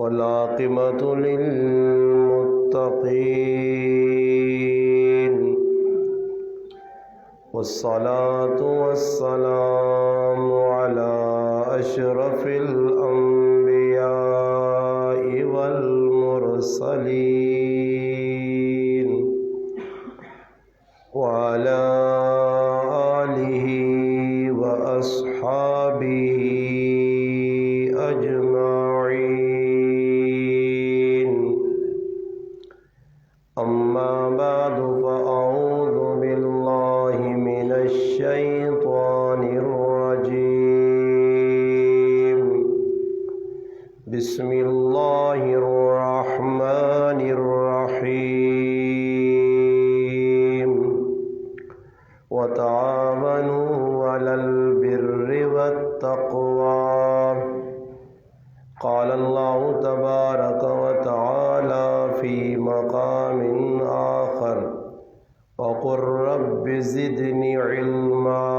والعاقبة للمتقين والصلاة والسلام على أشرف الأنبياء والمرسلين وعلى آله وأصحابه أجمعين. أما بعد فأعوذ بالله من الشيطان الرجيم. بسم الله الرحمن الرحيم. وتعاونوا على البر والتقوى. قال الله تبارك وتعالى في مقام آخر: وقل رب زدني علما.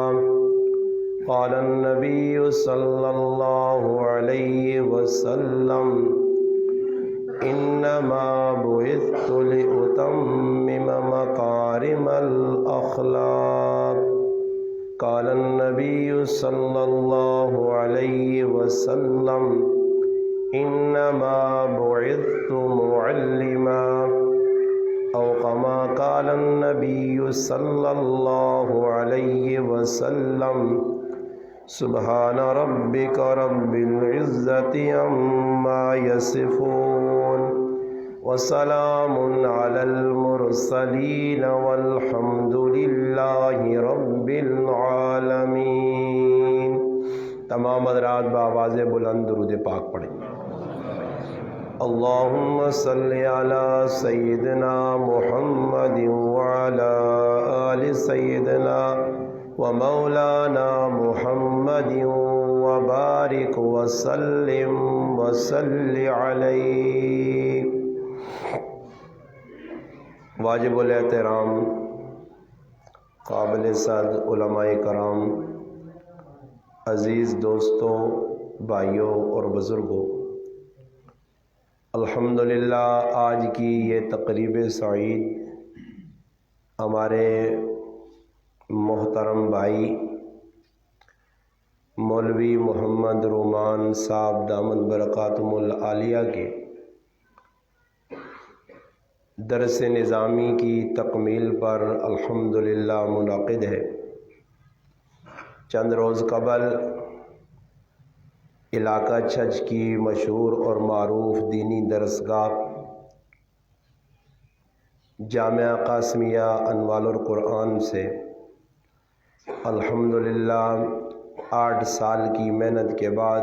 قال النبي صلى الله عليه وسلم: إنما بعثت لأتمم مكارم الأخلاق. قال النبي صلى الله عليه وسلم: إنما بعثت معلما. أو كما قال النبي صلى الله عليه وسلم: سبحان ربك رب العزة عما يصفون وسلام على المرسلين والحمد لله رب العالمین. تمام حضرات بآواز بلند درود پاک پڑھیں. اللہم صلی علی سیدنا محمد وعلی آل سیدنا ومولانا محمد وبارک وسلم وصلی علیہ. واجب الاحترام قابل صد علماء کرام، عزیز دوستوں، بھائیوں اور بزرگوں، الحمدللہ آج کی یہ تقریب سعید ہمارے محترم بھائی مولوی محمد رومان صاحب دامت برکاتہم العالیہ کے درس نظامی کی تکمیل پر الحمدللہ منعقد ہے. چند روز قبل علاقہ چھچ کی مشہور اور معروف دینی درسگاہ جامعہ قاسمیہ انوار القرآن سے الحمدللہ 8 سال کی محنت کے بعد،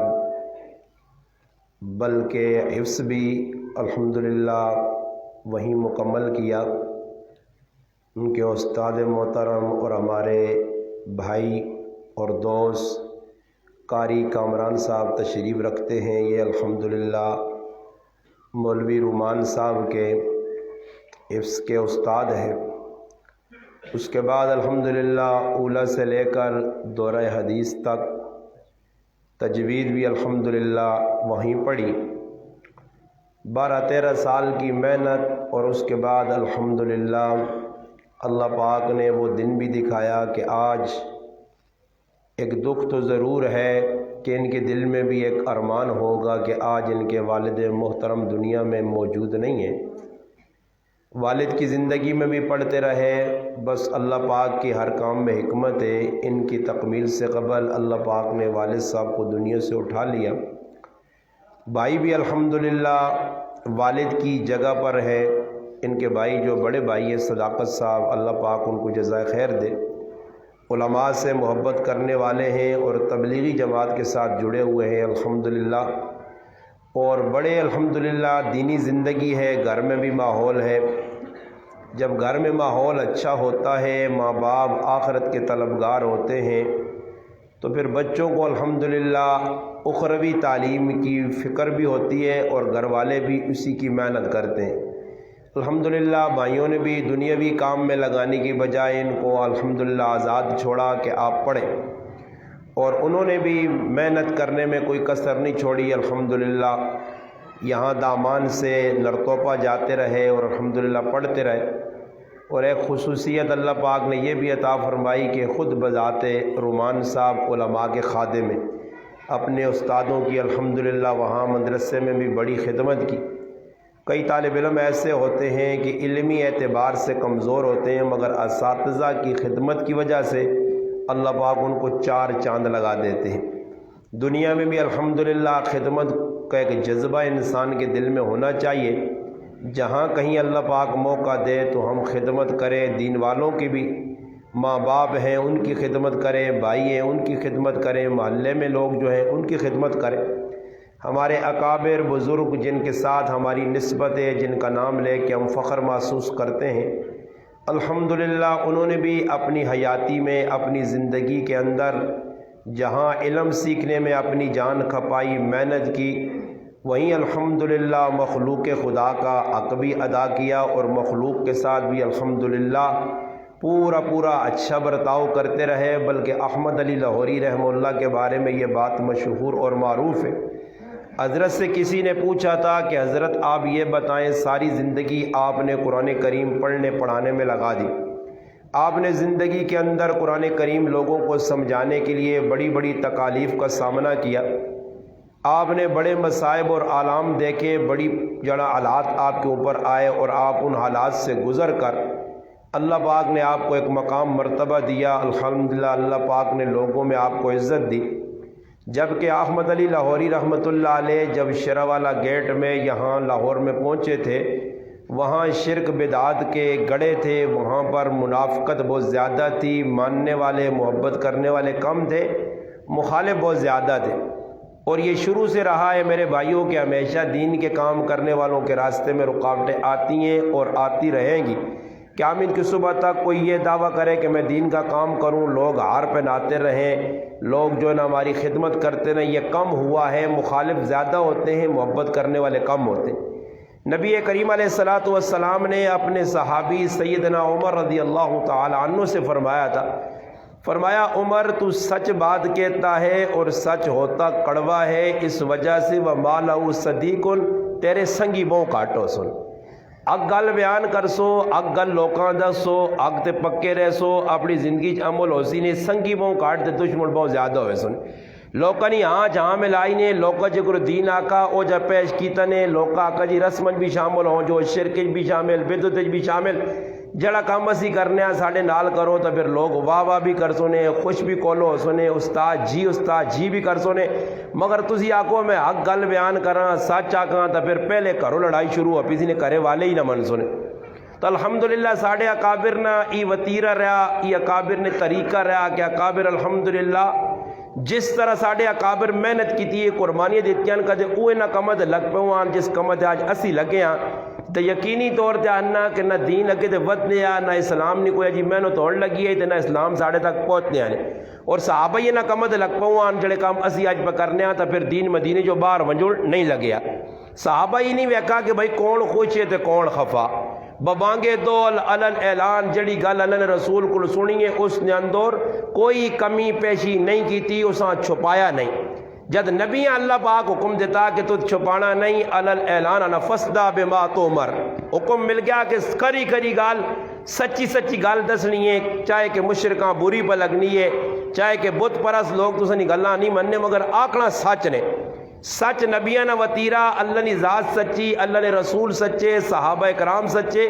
بلکہ حفظ بھی الحمدللہ وہیں مکمل کیا. ان کے استاد محترم اور ہمارے بھائی اور دوست قاری کامران صاحب تشریف رکھتے ہیں. یہ الحمدللہ مولوی رومان صاحب کے حفظ کے استاد ہیں. اس کے بعد الحمدللہ اولیٰ سے لے کر دورہ حدیث تک تجوید بھی الحمدللہ وہیں پڑھی. 12-13 سال کی محنت اور اس کے بعد الحمدللہ اللہ پاک نے وہ دن بھی دکھایا کہ آج ایک دکھ تو ضرور ہے کہ ان کے دل میں بھی ایک ارمان ہوگا کہ آج ان کے والد محترم دنیا میں موجود نہیں ہیں. والد کی زندگی میں بھی پڑھتے رہے، بس اللہ پاک کی ہر کام میں حکمت ہے. ان کی تکمیل سے قبل اللہ پاک نے والد صاحب کو دنیا سے اٹھا لیا. بھائی بھی الحمدللہ والد کی جگہ پر ہے. ان کے بھائی جو بڑے بھائی ہیں صداقت صاحب، اللہ پاک ان کو جزائے خیر دے. علماء سے محبت کرنے والے ہیں اور تبلیغی جماعت کے ساتھ جڑے ہوئے ہیں الحمدللہ، اور بڑے الحمدللہ دینی زندگی ہے. گھر میں بھی ماحول ہے. جب گھر میں ماحول اچھا ہوتا ہے، ماں باپ آخرت کے طلبگار ہوتے ہیں، تو پھر بچوں کو الحمدللہ اخروی تعلیم کی فکر بھی ہوتی ہے اور گھر والے بھی اسی کی محنت کرتے ہیں. الحمدللہ بھائیوں نے بھی دنیاوی کام میں لگانے کی بجائے ان کو الحمدللہ آزاد چھوڑا کہ آپ پڑھیں، اور انہوں نے بھی محنت کرنے میں کوئی کسر نہیں چھوڑی الحمدللہ. یہاں دامان سے نرتوپا جاتے رہے اور الحمدللہ پڑھتے رہے۔ اور ایک خصوصیت اللہ پاک نے یہ بھی عطا فرمائی کہ خود بذات رومان صاحب علماء کے خادم ہیں، اپنے استادوں کی الحمدللہ وہاں مدرسے میں بھی بڑی خدمت کی۔ کئی طالب علم ایسے ہوتے ہیں کہ علمی اعتبار سے کمزور ہوتے ہیں، مگر اساتذہ کی خدمت کی وجہ سے اللہ پاک ان کو چار چاند لگا دیتے ہیں۔ دنیا میں بھی الحمدللہ خدمت کا ایک جذبہ انسان کے دل میں ہونا چاہیے، جہاں کہیں اللہ پاک موقع دے تو ہم خدمت کریں، دین والوں کی بھی، ماں باپ ہیں ان کی خدمت کریں، بھائی ہیں ان کی خدمت کریں، محلے میں لوگ جو ہیں ان کی خدمت کریں۔ ہمارے اکابر بزرگ جن کے ساتھ ہماری نسبت ہے، جن کا نام لے کے ہم فخر محسوس کرتے ہیں، الحمدللہ انہوں نے بھی اپنی حیاتی میں، اپنی زندگی کے اندر جہاں علم سیکھنے میں اپنی جان کھپائی، محنت کی، وہیں الحمدللہ مخلوق خدا کا حق بھی ادا کیا، اور مخلوق کے ساتھ بھی الحمدللہ پورا اچھا برتاؤ کرتے رہے۔ بلکہ احمد علی لاہوری رحمہ اللہ کے بارے میں یہ بات مشہور اور معروف ہے۔ حضرت سے کسی نے پوچھا تھا کہ حضرت آپ یہ بتائیں، ساری زندگی آپ نے قرآن کریم پڑھنے پڑھانے میں لگا دی، آپ نے زندگی کے اندر قرآن کریم لوگوں کو سمجھانے کے لیے بڑی بڑی تکالیف کا سامنا کیا، آپ نے بڑے مصائب اور آلام دیکھے، بڑی جڑا حالات آپ کے اوپر آئے، اور آپ ان حالات سے گزر کر اللہ پاک نے آپ کو ایک مقام مرتبہ دیا۔ الحمدللہ اللہ پاک نے لوگوں میں آپ کو عزت دی۔ جبکہ احمد علی لاہوری رحمۃ اللہ علیہ جب شرع والا گیٹ میں یہاں لاہور میں پہنچے تھے، وہاں شرک بدعات کے گڑھے تھے، وہاں پر منافقت بہت زیادہ تھی، ماننے والے محبت کرنے والے کم تھے، مخالف بہت زیادہ تھے۔ اور یہ شروع سے رہا ہے میرے بھائیوں کہ ہمیشہ دین کے کام کرنے والوں کے راستے میں رکاوٹیں آتی ہیں اور آتی رہیں گی۔ قیامت کی صبح تک کوئی یہ دعویٰ کرے کہ میں دین کا کام کروں، لوگ ہار پہناتے رہیں، لوگ جو ہے نا ہماری خدمت کرتے رہیں، یہ کم ہوا ہے۔ مخالف زیادہ ہوتے ہیں، محبت کرنے والے کم ہوتے ہیں۔ نبی کریم علیہ الصلاۃ والسلام نے اپنے صحابی سیدنا عمر رضی اللہ تعالی عنہ سے فرمایا تھا، فرمایا عمر تو سچ بات کہتا ہے اور سچ ہوتا کڑوا ہے، اس وجہ سے وما لہ صدیق، تیرے سنگی بہوں کاٹو سن، اگ گل بیان کر سو، اگ گل لوکاں دسو، اگ تے پکے رہ سو، اپنی زندگی عمل ہو سی نے، سنگی بہوں کاٹ تے دشمن بہت زیادہ ہوئے سن۔ لوکاں نہیں ہاں جہاں ملائی نے، لوکاں جگر دین آقا او جا پیش کیتا نے، لوکاں آقا جی رسمن بھی شامل ہوں، جو شرک بھی شامل، بدعت بھی شامل، جڑا کام اسی کرنے ہیں ساڑھے نال کرو تو پھر لوگ واہ واہ بھی کر سونے، خوش بھی کولو سونے، استاد جی بھی کر سونے، مگر تسی آکو میں حق گل بیان کراں، سچ آکاں تو پھر پہلے کرو لڑائی شروع ہو پیسی نے کرے والے ہی نہ من سونے۔ تو الحمدللہ ساڑھے اکابر نہ ای وطیرہ رہا، ای اکابر نے طریقہ رہا کہ اکابر الحمدللہ جس طرح ساڑھے اکابر محنت کی تھی، قربانی دیتی ہیں کدے اوے نہ کمد لگ پہوان جس کمد آج اسی لگے ہیں، تو یقینی طور تے آنا کہ نہ دین اگے تے ود نیا، نہ اسلام نہیں کوئی جی محنت ہوڑ لگی ہے، تے نہ اسلام ساڑھے تک پہنچنے آنے، اور صحابہ یہ نہ کمد لگ پہوان جڑے کام اسی آج پہ کرنے ہیں، تو پھر دین مدینے جو باہر ونجوڑ نہیں لگیا۔ صحابہ ہی نہیں ویکا کہ بھائی کون خوش ہے تے کون خفا، ببانگے دول علل اعلان جڑی گل اللہ نے رسول کو سنیے، اس نے اندر کوئی کمی پیشی نہیں کی تھی، اساں چھپایا نہیں۔ جد نبی اللہ پاک حکم دیتا کہ تو چھپانا نہیں، علل اعلان انا فسدہ بما تؤمر، حکم مل گیا کہ کری گال سچی گال دسنی ہے، چاہے کہ مشرکاں بری پہ لگنی ہے، چاہے کہ بت پرست لوگ تو سنی گلاں نہیں مننے، مگر آکھنا سچ نے، سچ نبیانہ وطیرہ، اللہ نے ذات سچی، اللہ نے رسول سچے، صحابہ کرام سچے،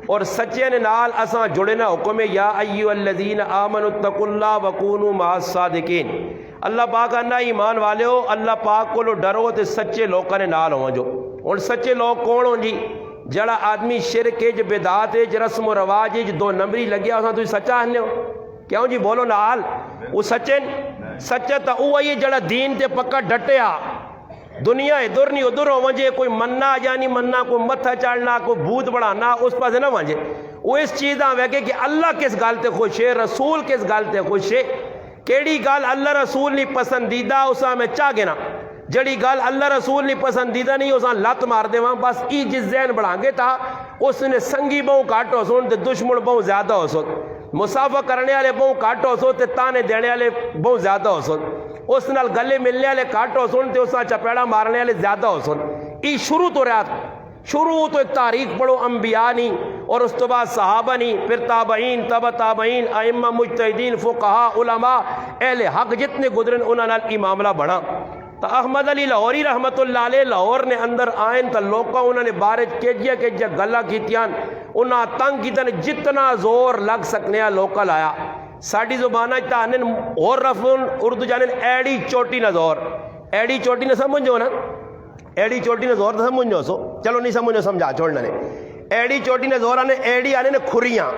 اور سچے نے نال اساں جڑے نا حکم یا ایھا الذین آمنوا اتقوا اللہ وکونوا مع الصادقین۔ اللہ پاک آنا ایمان والے ہو، اللہ پاک کو لو ڈرو تے سچے لوکاں نے نال ہوں جو۔ اور سچے لوگ کون ہوں جی؟ جڑا آدمی شرک ہے، بدعات ہے، رسم و رواج ہے، دو نمبری لگیا اساں تو سچا ہنے ہو کیوں جی؟ بولو نال، وہ سچے سچا تا وہ ہے جڑا دین تے پکا ڈٹیا، دنیا ادھر نہیں ادھر ہو ونجے، کوئی مننا جانی مننا، کوئی متھا چاڑنا، کوئی بھوت بڑھانا، اس پاس نہ ونجے، وہ اس چیز آ ویکے کہ اللہ کس گل تے خوش ہے، رسول کس گل تے خوش ہے، کیڑی گل اللہ رسول نہیں پسندیدہ اساں میں چاہ گنا، جڑی گل اللہ رسول نہیں پسندیدہ نہیں اساں لت مار دے وہاں، بس ای جس ذہن بڑھا گے تھا اس نے سنگی بہوں کاٹ ہو سن تے دشمن بہوں زیادہ ہو سن، مسافہ کرنے والے بہوں کاٹ ہو سن تے تانے دینے والے بہوں زیادہ ہو سن، اس نال گلے ملنے والے کاٹ ہو سن تے اساں چپیڑا مارنے والے زیادہ ہو سن۔ یہ شروع تو رہا تھا، شروع تو ایک تاریخ پڑھو، انبیاء نہیں اور اس تو بعد صحابہ نہیں، پھر تابعین، تبع تابعین، ائمہ مجتہدین، فقہاء، علماء، اہل حق جتنے گزرن انہوں نے یہ معاملہ بڑھا۔ تو احمد علی لاہوری رحمت اللہ علیہ لاہور نے اندر آئین تو لوکاں انہوں نے بارج کیجیا گلا کیتیاں، انہاں تنگ کیتن جتنا زور لگ سکنے لوکا لایا۔ ساڑی زبانہ چاہنے اور رفون اردو جانن ایڑی چوٹی نہ زور، ایڑی چوٹی نہ سمجھو نا، ایڑی چوٹی نے زور تو سمجھو سو، چلو نہیں سمجھو سمجھا چھوڑنا نے، ایڑی چوٹی نے زور آنے، ایڑی آنے نے کھریاں،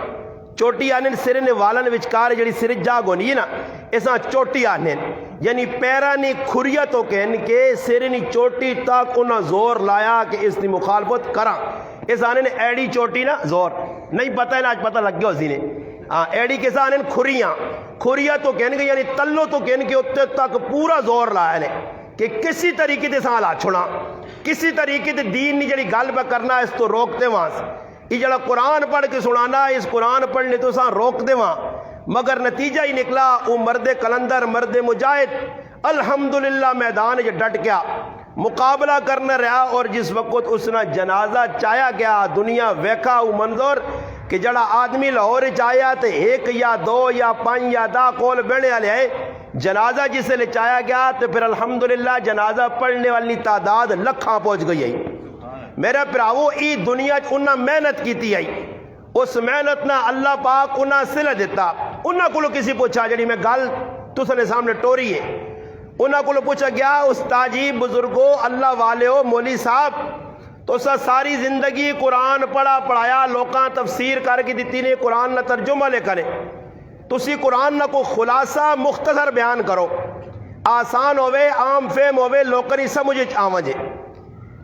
چوٹی آنے سرے نے والا نے وچکار جڑی سرے جاگ ہونی ہے نا، ایسا چوٹی آنے یعنی پیرا نے کھریا تو کہن کے سرے نے چوٹی تک انہاں زور لایا کہ اس نے مخالفت کرا، اس آنے نے ایڑی چوٹی نا زور نہیں پتہ ہے نا، آج پتہ لگ گیا اسی نے ایڑی کے ساتھ آنے کھریاں، کھریا تو کہن کے یعنی تلو تو کہن کے اتنے تک پورا زور لایا نے کہ کسی طریقے دے ساں لا چھوڑا، کسی طریقے دے دین نہیں جڑی گل پہ کرنا اس تو روک دے وہاں سے، یہ جڑا قرآن پڑھ کے سنانا اس قرآن پڑھنے تو ساں روک دے وہاں، مگر نتیجہ ہی نکلا وہ مرد کلندر مرد مجاہد الحمدللہ میدان جو ڈٹ گیا، مقابلہ کرنا رہا، اور جس وقت اس نے جنازہ چایا گیا دنیا ویکھا وہ منظر کہ جڑا آدمی لاہور چایا تو ایک یا دو یا پانچ یا دا کول بہنے والے ہے، جنازہ جسے لے چایا گیا تو پھر الحمدللہ جنازہ پڑھنے والی تعداد لکھاں پہنچ گئی ہے۔ میرے پراؤ ای دنیا انہاں محنت کیتی ہے، اس محنت نہ اللہ پاک انہاں صلہ دیتا، انہاں کو کسی پوچھا جڑی میں گل تسنے سامنے ٹوری ہے، انہاں کو پوچھا گیا استاد جی بزرگو اللہ والے ہو مولوی صاحب تو ساری زندگی قرآن پڑھایا لوکاں تفسیر کر کے دیتی نے قرآن نہ ترجمہ لے کرے، تسی قرآن نہ کو خلاصہ مختصر بیان کرو، آسان ہوئے عام فہم ہوئے لوکری سمجھے آوجے۔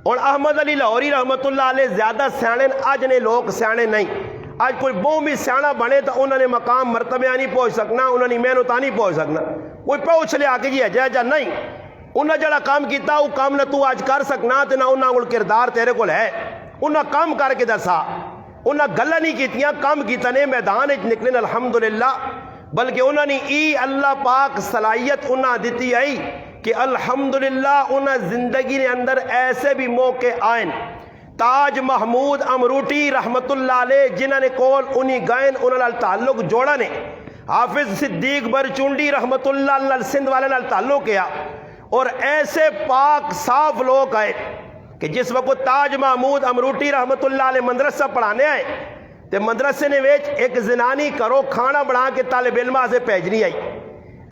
اور احمد علی لاہوری رحمت اللہ علیہ زیادہ سیانے آج نے لوگ سیانے نہیں، آج کوئی بہت بھی سیانا بنے تو انہوں نے مقام مرتبہ نہیں پہنچ سکنا، انہوں نے محنت نہیں پہنچ سکنا، کوئی پہنچ لے آکے جی ہے جا نہیں، انہوں جڑا کام کیتا وہ کام نہ تو آج کر سکنا تو نہ انہوں نے کردار تیرے کو ہے، انہوں کام کر کے دسا، انہوں گلہ نہیں کیتیاں کام کیتا نے میدان نکلن الحمدللہ، بلکہ انہوں نے ای اللہ پاک صلاحیت انہوں دیتی آئی کہ الحمدللہ انہوں زندگی نے اندر ایسے بھی موقع آئیں، تاج محمود امروٹی رحمت اللہ علیہ جنہوں نے کول انہی گائن انہوں نے تعلق جوڑا نے، حافظ صدیق برچونڈی رحمت اللہ علیہ سندھ والے نے تعلق کیا، اور ایسے پاک صاف لوگ آئے کہ جس وقت تاج محمود امروٹی رحمت اللہ علیہ مدرسہ پڑھانے آئے تے مدرسے نے ویچ ایک زنانی کرو کھانا بڑھا کے طالب علمہ سے بھیجنی آئی،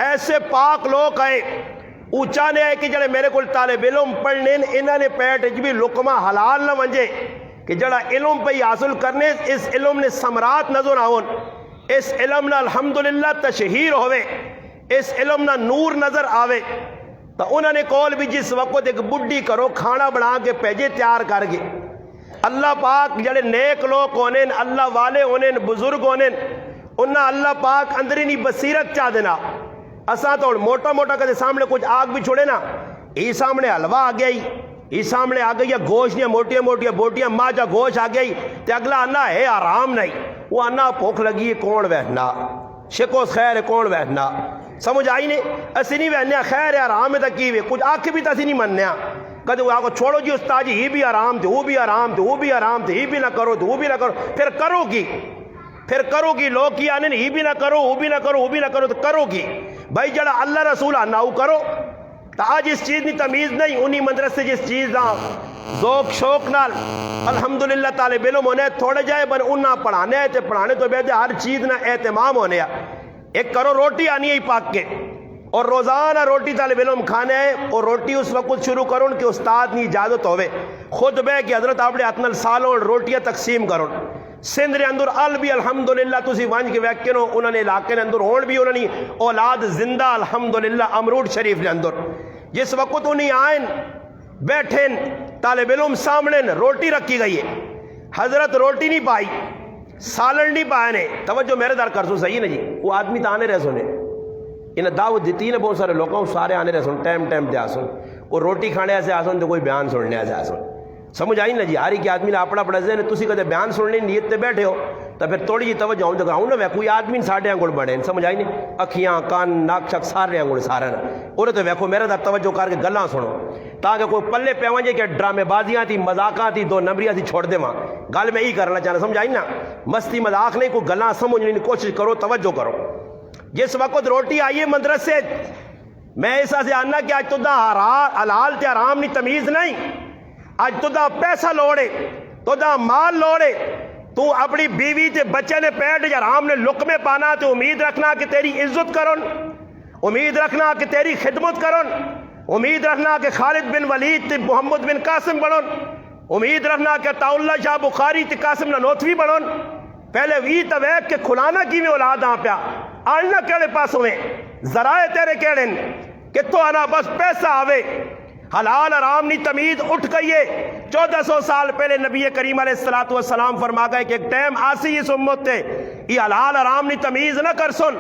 ایسے پاک لوگ آئے اونچا نے آئے کہ جڑے میرے کو طالب علم پڑھنے انہوں نے پیٹ بھی لقمہ حلال نہ ونجے کہ جڑا علم پہ حاصل کرنے اس علم نے ثمرات نظر آون، اس علم نہ الحمدللہ تشہیر ہوئے، اس علم نہ نور نظر آوے، تو انہوں نے کول بھی جس وقت ایک بڈی کرو کھانا بنا کے پیجے تیار کر گئے، اللہ پاک جڑے نیک لوگ ہونے اللہ والے ہونے بزرگ ہونے انہاں اللہ پاک اندری نہیں بصیرت چاہ دینا، اساں تو موٹا موٹا کدے سامنے کچھ آگ بھی چھوڑے نا، یہ سامنے حلوہ آ گئی، یہ سامنے آ گئی گوشت یا موٹیاں موٹیاں بوٹیاں ماجا گوشت آ گئی تے اگلا انا ہے آرام نہیں، وہ انا بھوک لگی ہے کون بیٹھنا، شکو خیر ہے کون بیٹھنا، سمجھ آئی نہیں اسی نہیں بیٹھنے خیر ہے آرام ہے تا کی کچھ آکھ بھی تا اسی نہیں مننے کدے وہ آگو چھوڑو جی استاد جی ہی بھی آرام تھے وہ بھی آرام تھے وہ بھی آرام تھے ہی بھی نہ کرو تو وہ بھی نہ کرو، پھر کرو گی، پھر کرو گی لوگ کی آنے ہی بھی نہ کرو وہ بھی نہ کرو وہ بھی نہ کرو تو کرو گی، بھائی جڑا اللہ رسول آنا وہ کرو، تو آج اس چیز نہیں تمیز نہیں، انہی مدرسے جس چیز دا ذوق شوق نال الحمدللہ طالب علم ہونے تھوڑے جائے بن انہاں پڑھانے تے پڑھانے تو بیدے ہر چیز نہ اہتمام ہونے ایک کرو روٹی آنی ہے پاک کے اور روزانہ روٹی طالب علم کھانے ہے، اور روٹی اس وقت شروع کروں کہ استاد نہیں اجازت ہوئے خود بے کہ حضرت اپنے اتنل سالوں روٹیاں تقسیم کروں، سندھ نے اندر ال بھی الحمدللہ تسی وانج کے ویکینو انہوں نے علاقے نے اندر ہون بھی انہوں نے اولاد زندہ الحمدللہ امروٹ شریف نے اندر جس وقت انہیں آئین بیٹھیں طالب علم سامنے روٹی رکھی گئی ہے، حضرت روٹی نہیں پائی سالن نہیں پائے نے، توجہ میرے دار کر سو صحیح نا جی، وہ آدمی تو آنے رہ سونے انہیں دعوت دیتی ہے بہت سارے لوگوں سارے آنے رہ سن ٹائم ٹائم دے آسن، اور روٹی کھانے ایسے آسن تو کوئی بیان سننے ایسے آسن، سمجھ آئی نا جی، ہاری کی آدمی نے اپنا پڑھا ذہن تسی کدے بیان سننے نیت تے بیٹھے ہو تو پھر تھوڑی جی توجہ ہوں دکھاؤں نا، کوئی آدمی ساڑھے انگڑ بڑھے سمجھ آئی نہیں، اکھیاں کان ناک شک سارے انگڑ سارے نا، اور تو ویکھو میرے دا توجہ کر کے گلاں سنو، تاکہ کوئی پلے پہ ونجے کہ ڈرامے بازیاں تھی، مذاقاں تھی، دو نمبریاں تھی، چھوڑ دے وہاں گل میں ہی کرنا چاہنا، سمجھائی نا؟ مستی مذاق نہیں، کوئی گلاں سمجھنے کی کوشش کرو، توجہ کرو۔ جس وقت روٹی آئی ہے مدرسے میں ایسا سے آنا کہ آج تو دا حلال تے حرام نہیں تمیز نہیں، آج تو دا پیسہ لوڑے، تو دا مال لوڑے، تو اپنی بیوی تے بچے نے پیٹ حرام نے لقمے پانا، تو امید رکھنا کہ تیری عزت کرن، امید رکھنا کہ تیری خدمت کرن، امید رکھنا کہ خالد بن ولید تے محمد بن قاسم بنن، امید رکھنا کہ عطا اللہ شاہ بخاری تے قاسم نانوتوی بنن۔ پہلے وی تویک کہ کھلانا کی میں اولاد آ پیا آلنا کیڑے پاس ہوئے، ذرائع تیرے کیڑے کہ تو آنا بس پیسہ آوے، حلال حرام نہیں تمیز اٹھ گئیے۔ 1400 سال پہلے نبی کریم علیہ السلام فرما گئے کہ ایک ٹائم آسی اس امت تے یہ حلال حرام نہیں تمیز نہ کر سن،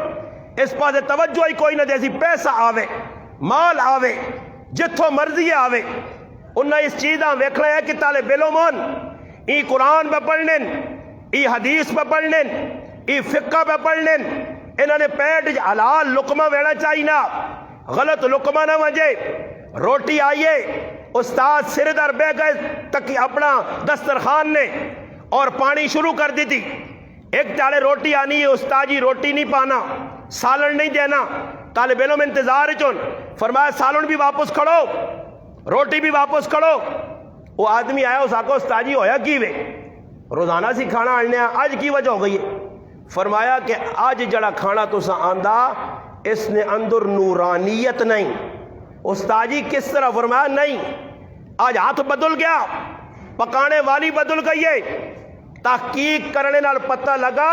اس پاس توجہ ہی کوئی نہ دیسی، پیسہ آوے، مال آوے، جتھوں مرضی آوے، انہیں اس چیزاں ویکھنا ہے کہ طالب علمون ای قرآن پہ پڑھنے، ای حدیث پہ پڑھنے، ای فقہ پہ پڑھنے، انہوں نے پیٹ حلال لقمہ وینا چاہیے نا، غلط لقمہ نہ وجے۔ روٹی آئیے، استاد سر در بے گئے تک اپنا دسترخوان نے اور پانی شروع کر دی تھی، ایک تاڑے روٹی آنی ہے، استاد جی روٹی نہیں پانا، سالن نہیں دینا، طالب علم انتظار چون، فرمایا سالن بھی واپس کھڑو، روٹی بھی واپس کھڑو۔ وہ آدمی آیا، اس آکو استاد جی ہویا کی وے؟ روزانہ سی کھانا آنے آج کی وجہ ہو گئی ہے؟ فرمایا کہ آج جڑا کھانا تو سا آندہ اس نے اندر نورانیت نہیں۔ استاد جی کس طرح؟ فرمایا نہیں، آج ہاتھ بدل گیا، پکانے والی بدل گئی ہے۔ تحقیق کرنے نال پتہ لگا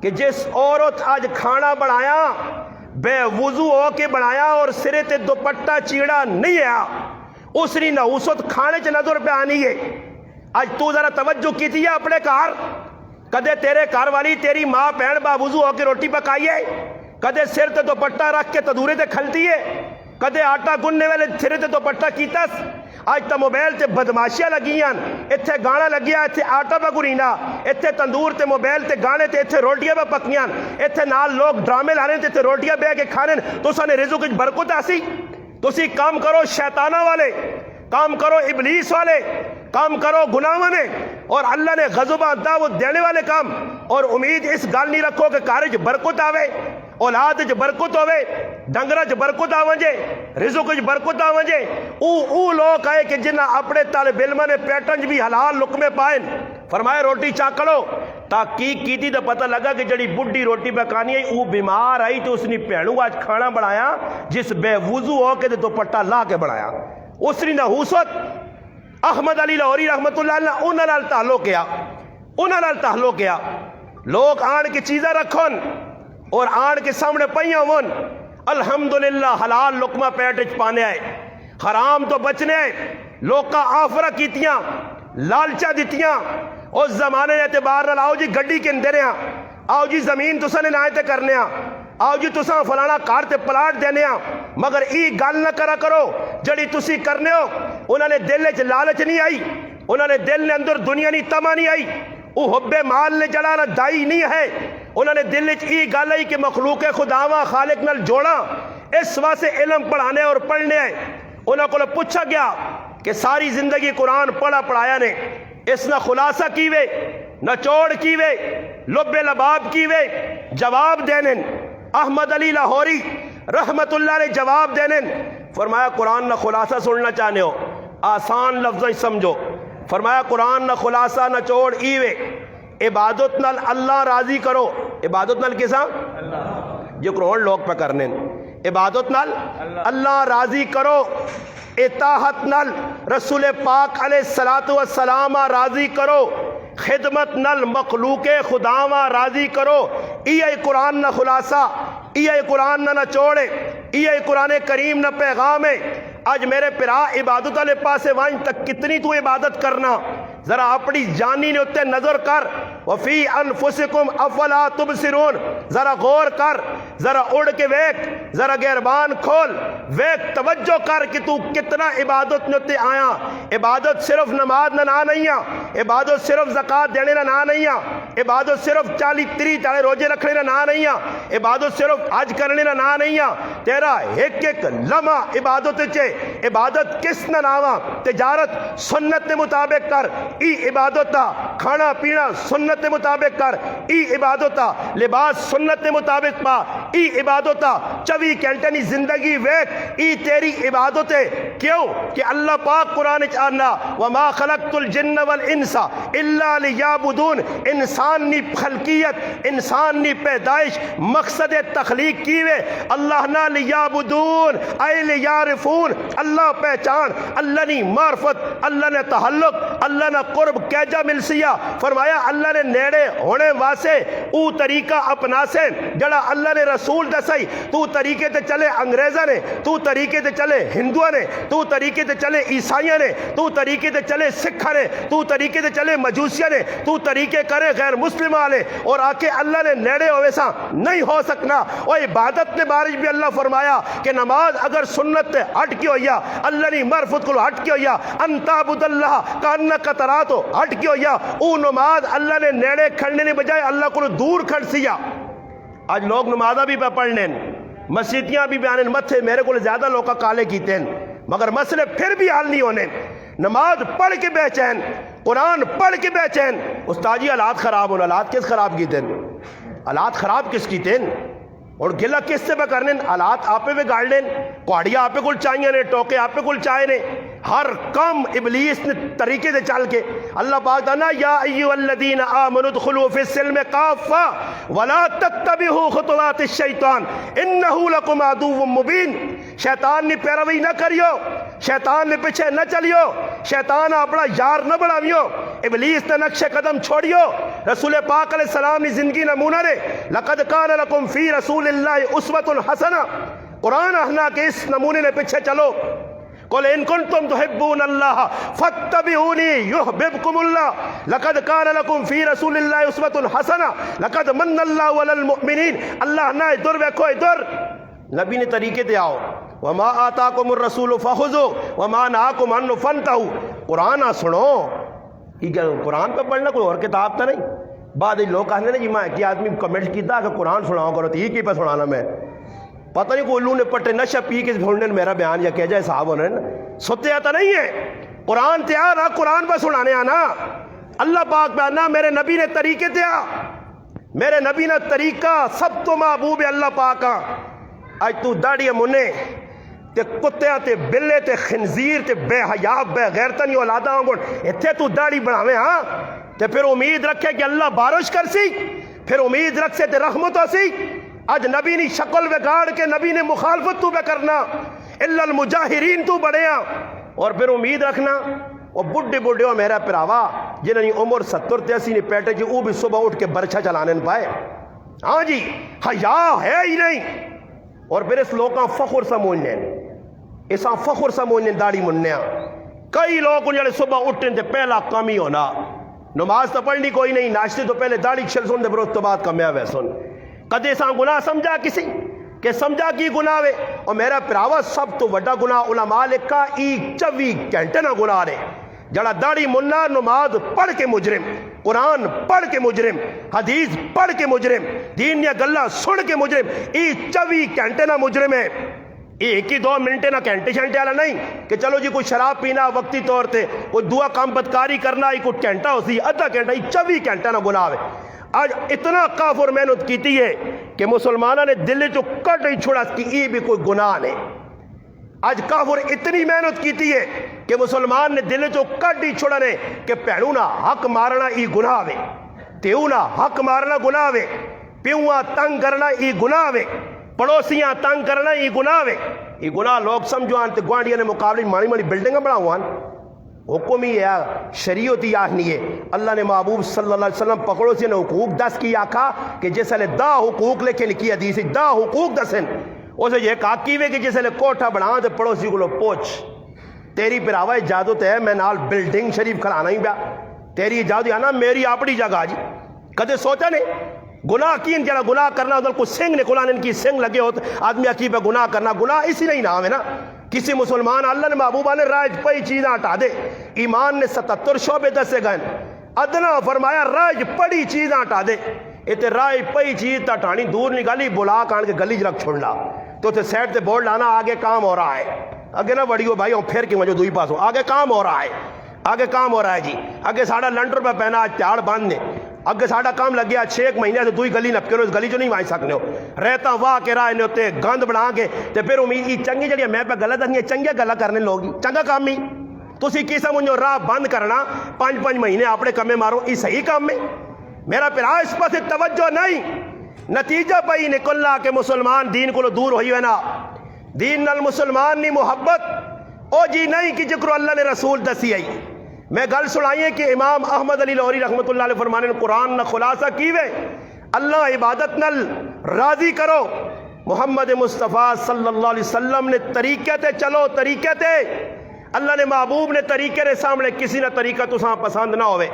کہ جس عورت آج کھانا بنایا بے وضو ہو کے بنایا اور سرے تے دوپٹہ چیڑا نہیں ہے، اس نے نحوست کھانے چ نظر پہ آنی ہے۔ آج تو ذرا توجہ کی تھی اپنے گھر، کدے تیرے گھر والی تیری ماں بہن با وضو ہو کے روٹی پکائیے، کدے سر تے دوپٹہ رکھ کے تندورے تے کھلتی ہے، کدے آٹا گننے والے سرے تے دوپٹہ کیتس۔ آج تا موبائل تے بدماشیاں لگیاں، اتھے گانا لگیا، اتھے آٹا پہ گرینا، اتھے تندور تے موبائل تے گانے تے اتھے روٹیاں پہ پکنیاں، اتھے نال لوگ ڈرامے لانے تے اتھے روٹیاں بے کے کھانے، تو سانے رزق کچھ برکت آسی؟ تو سی کام کرو شیطانہ والے، کام کرو ابلیس والے، کام کرو گناہوں میں، اور اللہ نے غضب دعوت دینے والے کام، اور امید اس گل نہیں رکھو کہ کارج برکت آوے، اولاد چ برکت ہوے، ڈنگرا چ برکت آوے، رزق چ برکت آوے۔ او لوگ آئے کہ جنہ اپنے طالب علم نے پیٹن بھی حلال لقمے پائے۔ فرمائے روٹی چاکڑو، تحقیق کی تھی تو پتہ لگا کہ جڑی بڈھی روٹی پکانی ہے وہ بیمار آئی، تو اس نے پہنوں آج کھانا بنایا جس بے وضو ہو کے دوپٹہ لا کے بنایا۔ اس نے نحوست احمد علی لاہوری رحمت اللہ علیہ انہاں نال تعلق کیا، لوگ آن کے چیزیں رکھن اور آن کے سامنے پئیاں ون، الحمدللہ حلال لقمہ پیٹ وچ پانے آئے، حرام تو بچنے آئے، لوگ کا آفرہ کیتیاں، لالچہ دیتیاں۔ اس زمانے نے اعتبار نال آؤ جی گڈی کے اندر ہیں، آؤ جی زمین تساں نے نائتے کرنے ہیں، آؤ جی تساں فلانا کار تے پلاٹ دینے ہیں، مگر ای گل نہ کرا کرو جڑی تسی کرنے ہو۔ انہوں نے دل وچ لالچ نہیں آئی، انہوں نے دل نے اندر دنیا نہیں تما نہیں آئی، وہ حب مال نے جڑا نہ دائی نہیں ہے، انہوں نے دل وچ ای گل آئی کہ مخلوق خداواں خالق نال جوڑا، اس واسطے علم پڑھانے اور پڑھنے آئے۔ انہوں کو پوچھا گیا کہ ساری زندگی قرآن پڑھا پڑھایا نے، اس نہ خلاصہ کیوے نہ چوڑ کیوے لب لباب کیوے، جواب دینے احمد علی لاہوری رحمت اللہ نے جواب دینے۔ فرمایا قرآن نہ خلاصہ سننا چاہنے ہو آسان لفظ سمجھو، فرمایا قرآن نہ خلاصہ نہ چوڑ ایوے، عبادت نال اللہ راضی کرو، عبادت نال کسا جو قرآن لوگ پہ کرنے، عبادت نال اللہ راضی کرو، اطاعت نال رسول پاک علیہ السلام راضی کرو، خدمت نال مخلوق خداواں راضی کرو۔ یہ قرآن نہ خلاصہ، یہ قرآن نہ چوڑے، یہ قرآن کریم نہ پیغام ہے۔ آج میرے پرا عبادت والے پاسے وائن تک کتنی تو عبادت کرنا، ذرا اپنی جانی نے اتے نظر کر، وفی انفسکم افلا تبصرون، ذرا غور کر، ذرا اڑ کے ویک، ذرا گہربان کھول ویک، توجہ کر کہ تو کتنا عبادت نے اتے آیا۔ عبادت صرف نماز نہ نہیں آ، عبادت صرف زکات دینے نہ نہیں آ، عبادت صرف 40 روزے رکھنے نہ نہیں آ، عبادت صرف حج کرنے نہ نہیں آ، تیرا ایک ایک لمحہ عبادت چے، عبادت کس نہ ناواں تجارت سنت کے مطابق کر ای عبادت آ، کھانا پینا سنت کے مطابق کر ای عبادت آ، لباس سنت کے مطابق پا ای عبادت آ، 24 گھنٹے کی زندگی ویکھ ای تیری عبادت ہے۔ کیوں کہ اللہ پاک قرآن چاہنا وما خلقت الجن والانس الا لیعبدون، انسان نی خلقیت انسان نی پیدائش مقصد تخلیق کیوے اللہ نہ لیعبدون اے لیعرفون، اللہ پہچان، اللہ نی معرفت، اللہ نے تعلق، اللہ نے قرب کیجا مل سیا، فرمایا اللہ نے نیڑے ہونے واسے او طریقہ اپنا سے جڑا اللہ نے رسول دسائی، تو طریقے تے چلے انگریزاں نے، تو طریقے تے چلے ہندوؤں نے، تو طریقے تے چلے عیسائیاں نے، تو طریقے تے چلے سکھاں نے، تو طریقے تے چلے مجوسیاں نے، تو طریقے کرے غیر مسلم والے اور آکے اللہ نے نیڑے ہوئے سا نہیں ہو سکنا۔ اور عبادت نے بارش بھی اللہ فرمایا کہ نماز اگر سنت تے ہٹ کی ہویا، اللہ نے معرفت کو ہٹ کی ہویا، انت عبد اللہ کانک ترا تو ہٹ کی ہویا، او نماز اللہ نے نیڑے کھڑنے نے بجائے اللہ کو دور کھڑ سیا۔ آج لوگ نمازہ بھی پہ پڑھنے مسجدیاں بھی بیانے متھے میرے کو زیادہ لوگ کالے کیتے ہیں مگر مسئلے پھر بھی حل نہیں ہونے۔ نماز پڑھ کے بے چین، قرآن پڑھ کے بے چین، استاد جی حالات خراب ہونا، حالات کس خراب کیتے ہیں؟ حالات خراب کس کیتے ہیں؟ اور گلہ کس سے پہ کرنے؟ حالات آپ پہ گاڑ لیں، کوڑیاں آپ پہ کل چاہیے نے، ٹوکے آپ پہ کل چاہے نے، ہر کم ابلیس نے طریقے سے چل کے اللہ پاک دانا یا ایھا الذین آمنوا ادخلوا فی السلم کافہ ولا تتبعوا خطوات الشیطان انہ لکم عدو مبین، شیطان نے پیروی نہ کریو، شیطان نے پیچھے نہ چلیو، شیطان اپنا یار نہ بڑھاویو، ابلیس نے نقش قدم چھوڑیو۔ رسول پاک علیہ السلام نے زندگی نمونہ نے لقد کان لکم فی رسول اللہ اسوۃ حسنہ، قرآن احنا کے اس نمونے نے پیچھے چلو۔ قل ان کنتم تحبون اللہ فاتبعونی یحببکم اللہ لقد کان لکم فی رسول اللہ اسوۃ حسنہ لقد من اللہ علی المؤمنین، اللہ نہ ادھر ویکھو ادھر، نبی نے طریقے دے آؤ، وما آتاکم الرسول فخذوا وما نہاکم عنہ فانتہوا، قرآن سنو، یہ قرآن پہ پڑھنا کوئی اور کتاب تو نہیں۔ بعد لوگ کہنے نا جی میں کہ آدمی کمنٹ کیتا کہ قرآن سناؤ کرو تو یہ کی پہ سنانا میں پتہ نہیں کوئی نے پٹے نشہ پی کے سننے میرا بیان یا کہہ جائے صاحب ہونے ستے آتا نہیں ہے، قرآن تیار آ، قرآن پہ سنانے آنا، اللہ پاک پہ آنا، میرے نبی نے طریقے تے آ، میرے نبی نے طریقہ سب تو محبوب اللہ پاک آ۔ آج تو داڑی منے تے کتے تے بلے تے خنزیر تے بے حیا بے غیرت نہیں اولادا ہوں اتھے تو داڑھی بڑھاویں ہاں تے پھر امید رکھے کہ اللہ بارش کر سی، پھر امید رکھ سے تے رحمت ہو سی۔ آج نبی نے شکل بگاڑ کے نبی نے مخالفت تو بے کرنا الا المجاہرین تو بڑے ہاں، اور پھر امید رکھنا وہ بڈھے بڈھے ہو میرا پراوا جنہوں نے عمر 70-80 نے پیٹے جی وہ بھی صبح اٹھ کے برچھا چلانے پائے، ہاں جی حیا ہے ہی نہیں، اور پھر اس لوگاں فخر سمجھنے اساں فخر سمجھنے داڑھی منیا۔ کئی لوگ جڑے صبح اٹھنے تے پہلا کام ہی ہونا نماز تو پڑھنی کوئی نہیں، ناشتے تو پہلے داڑھی چھل سن دے پھر اس تو بعد کمیا وے سن، کدے ساں گناہ سمجھا کسی کہ سمجھا کی گناہ وے، اور میرا پراوا سب تو وڈا گناہ علماء لکھا ای 24 گھنٹے نہ گناہ رہے جڑا داڑھی منا نماز پڑھ کے مجرم، قرآن پڑھ کے مجرم، حدیث پڑھ کے مجرم، دین یا گلہ سن کے مجرم، ای 24 گھنٹے نہ مجرم ہے، ایک ہی 2 منٹ نہ گھنٹے شنٹے والا نہیں کہ چلو جی کوئی شراب پینا وقتی طور تے کوئی دعا کام بدکاری کرنا ہی کوئی گھنٹہ ہو سی آدھا گھنٹہ، 24 گھنٹہ نہ گناہ ہے۔ آج اتنا کافر محنت کیتی ہے کہ مسلمانہ نے دل جو کٹ ہی چھوڑا کہ یہ بھی کوئی گناہ نہیں۔ آج کافر اتنی محنت کیتی ہے کہ مسلمان نے دل جو کٹ ہی چھوڑا نے کہ پہنو نہ حق مارنا ای گناہ ہے، تیو نہ حق مارنا گناہ ہے، پیوہاں تنگ کرنا ای گناہ ہے، پڑوسیاں تنگ کرنا ای گناہ ہے۔ یہ گناہ لوگ سمجھوان تے گوانڈیاں نے مقابلے مانی مانی بلڈنگاں بڑھاوان، حکم ہی ہے شریعت ہی آہنی ہے۔ اللہ نے محبوب صلی اللہ علیہ وسلم پکڑو سے نے حقوق 10 کی آکھا کہ جیسے لے 10 حقوق لے کے لکھی حدیث 10 حقوق 10 ہیں، اسے یہ کہا کیوے کہ جیسے لے کوٹھا بڑھاؤں تے پڑوسی کو لو پوچھ تیری پراوا اجازت ہے میں نال بلڈنگ شریف کھلانا ہی پیا، تیری اجازت ہے نا میری اپنی جگہ جی، کدے سوچا نہیں گناہ کین جڑا گناہ کرنا ادھر کو سنگ نکلانے کی سنگ لگے ہوتے آدمی کی پہ گناہ کرنا گناہ اسی نہیں نام ہے نا، کسی مسلمان اللہ نے محبوبہ نے رائج پئی چیزیں ہٹا دے. ایمان نے 77 شعبے دسے گئے. ادنا فرمایا رائج پڑی چیزیں ہٹا دے. اتنے رائج پئی چیز ہٹانی دور نکالی بلا کان کے گلی رکھ چھوڑنا تو اتنے سیٹ سے بورڈ لانا آگے کام ہو رہا ہے. آگے نہ بڑی ہو بھائی ہوں پھر کیوں جو دوئی پاس ہوں آگے کام ہو رہا ہے. آگے کام ہو رہا ہے جی. آگے ساڑھا لنڈر پہ پہنا آج تیار باندھنے اگے ساڑھا کام لگ گیا 6 مہینے سے دوئی گلی نپ کرو اس گلی جو نہیں وائیں سکنے ہو رہتا واہ کے رائے نے ہوتے گند بنا کے تے پھر امید ہی چنگی جڑی میں پہ غلط نہیں ہے چنگے گلا کرنے لوگی چنگا کام ہی تسی کی سمجھو راہ بند کرنا 5 مہینے اپنے کمے مارو یہ صحیح کام میں میرا پھر اس پاس توجہ نہیں. نتیجہ پئی نکلنا کہ مسلمان دین کو دور ہوئی ہے نا دین نال مسلمان نہیں محبت او جی نہیں کہ جکر اللہ نے رسول دسی آئی. میں گل سنائیے کہ امام احمد علی لاہوری رحمۃ اللہ علیہ فرمانے قرآن نہ خلاصہ کیوے اللہ عبادت نل راضی کرو محمد مصطفیٰ صلی اللہ علیہ وسلم نے طریقے تے چلو طریقے تے اللہ نے محبوب نے طریقے نے سامنے کسی نہ طریقہ تو ساں پسند نہ ہوئے.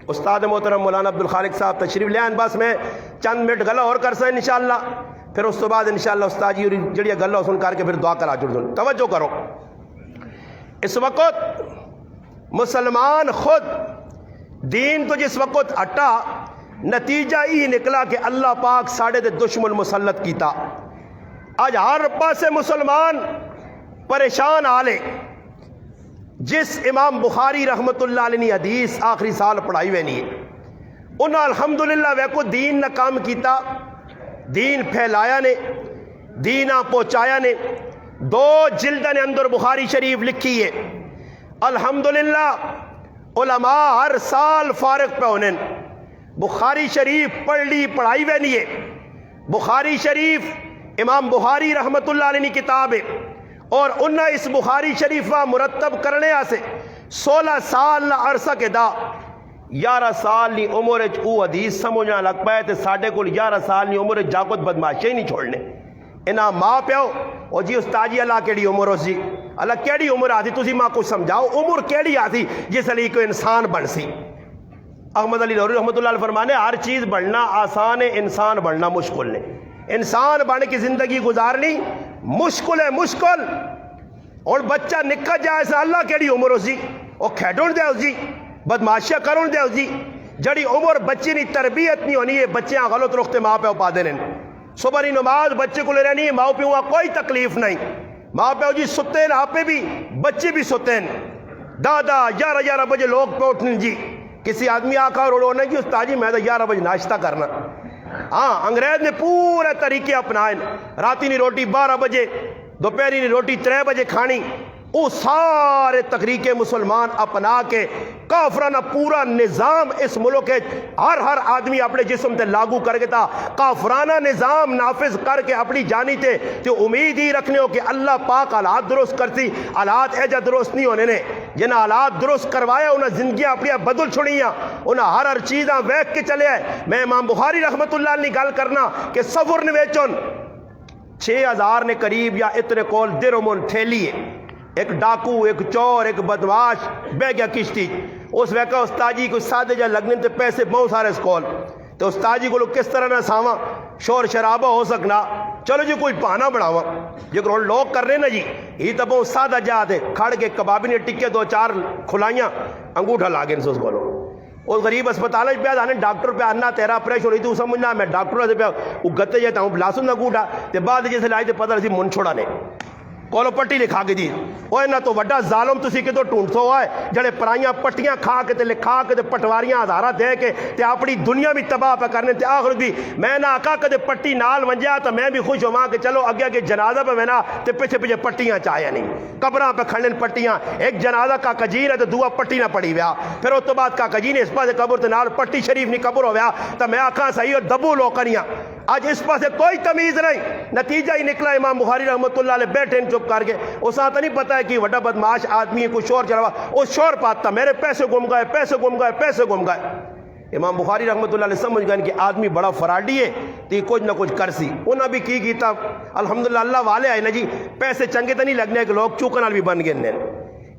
استاد محترم مولانا عبد الخالق صاحب تشریف لے آئیں بس میں چند منٹ گلا اور کر سکیں انشاءاللہ پھر اس تو بعد انشاءاللہ استاد جی جڑی گلا سن کر کے پھر دعا کرا جڑ دوں. توجہ کرو اس وقت مسلمان خود دین تو جس وقت ہٹا نتیجہ ہی نکلا کہ اللہ پاک ساڑھے دے دشمن مسلط کیتا. آج ہر پاسے مسلمان پریشان آلے جس امام بخاری رحمت اللہ علیہ حدیث آخری سال پڑھائی ہوئے نہیں انہوں الحمدللہ ویکو دین نہ کام کیتا دین پھیلایا نے دین پہنچایا نے 2 جلدہ نے اندر بخاری شریف لکھی ہے. الحمدللہ علماء ہر سال فارغ پہ ہونے بخاری شریف پڑھ لی پڑھائی ہوئے نہیں ہے. بخاری شریف امام بخاری رحمت اللہ علیہ کتاب ہے اور انہاں اس بخاری شریفہ مرتب کرنے آسے 16 سال نہ عرصہ کے دا 11 سال نی عمر او حدیث سمجھنا لگ پائے تے ساڑھے کو 11 سال نی عمر جاکت بدماشی نہیں چھوڑنے انہاں ماں پیو اور جی استاجی اللہ کیڑی عمر ہو سی اللہ کیڑی عمر آتی تسی ماں کو سمجھاؤ عمر کیڑی آتی جس علی کو انسان بن سی. احمد علی لاہوری رحمۃ اللہ علیہ فرمانے ہر چیز بڑھنا آسان ہے انسان بڑھنا مشکل ہے. انسان بن کی زندگی گزارنی مشکل ہے مشکل. اور بچہ نکل جائے سے اللہ کیڑی عمر ہو سی وہ کھیڈن دے ہو سی بدماشیاں کرن دے ہو سی جڑی عمر بچی نی تربیت نہیں ہونی ہے بچیاں غلط رختے ماں پہ پا دینے صبح نی نماز بچے کو لے رہنی ہے ماں پیوں کوئی تکلیف نہیں ماں پہ جی ستے ہیں آپ بھی بچے بھی ستے ہیں دادا 11 بجے لوگ پہ اٹھنے جی کسی آدمی آقا روڑو نہیں جی استاد جی میں تو 11 بجے ناشتہ کرنا. ہاں انگریز نے پورے طریقے اپنائے راتی نی روٹی 12 بجے دوپہری نی روٹی 3 بجے کھانی وہ سارے تقریقے مسلمان اپنا کے کافرانہ پورا نظام اس ملک کے ہر آدمی اپنے جسم تے لاگو کر کے تا کافرانہ نظام نافذ کر کے اپنی جانی تے تو امید ہی رکھنے ہو کہ اللہ پاک حالات درست کرتی حالات ایجا درست نہیں ہونے نے جنہیں حالات درست کروایا انہیں زندگیاں اپنی بدل چھڑیاں انہیں ہر چیزاں ویک کے چلے آئے. میں امام بخاری رحمت اللہ علیہ گل کرنا کہ سفر نویچن 6000 نے قریب یا اتنے کول درمن تھیلی ہے ایک ڈاکو ایک چور ایک بدماش بہ گیا کشتی اس وقت استاجی کو سادے جا لگنے تے پیسے بہت سارے سکول تو استاجی کو لوگ کس طرح نہ ساواں شور شرابہ ہو سکنا چلو جی کوئی پانا بڑھاواں جو لوگ کر رہے نا جی یہ تو بہت سادہ جاتے کھڑ کے کبابی نے ٹکے 2-4 کھلائیاں انگوٹھا لاگے سوس بولو وہ غریب اسپتال پہ آنے ڈاکٹر پہ آنا تیرا آپریشن ہوئی تو سمجھنا میں ڈاکٹر سے پہ وہ گتے جاتا ہوں بلاسوں انگوٹھا تے بعد جیسے لائی تے پتہ سی من چھوڑا نے کولو پٹی لکھا کے دی وہ نہ تو وڈا ظالم تسی کہ تو ٹونڈ سو ہے جڑے پرائیاں پٹیاں کھا کے تے لکھا کے تے پٹواریاں ہزارہ دے کے تے اپنی دنیا بھی تباہ پہ کرنے تے آخر بھی میں نہ آقا کدے پٹی نال ونجا تو میں بھی خوش ہوا کہ چلو اگے کے جنازہ پہ میں نہ تے پیچھے پٹیاں چاہیا نہیں قبراں پہ کھڑنے پٹیاں ایک جنازہ کا کجیر ہے تے دعا پٹی نہ پڑی ویا پھر اس تو بعد کا کجی نے اس پاس قبر تے نال پٹی شریف نہیں قبر ہویا تو میں آقا صحیح اور دبو لوکریاں آج اس پاس کوئی تمیز نہیں نتیجہ ہی نکلا امام بخاری رحمت اللہ علیہ بیٹھے چپ کر کے اس آتا نہیں پتا ہے کہ وڈا بدماش آدمی ہے کوئی شور چلوا وہ شور پاتا میرے پیسے گم گئے پیسے گم گئے پیسے گم گئے. امام بخاری رحمت اللہ علیہ سمجھ گئے کہ آدمی بڑا فراڈی ہے تو کچھ نہ کچھ کر سی انہوں بھی کی کیتا الحمدللہ اللہ والے آئے نا جی پیسے چنگے تو نہیں لگنے کہ لوگ چوکن بھی بن گئے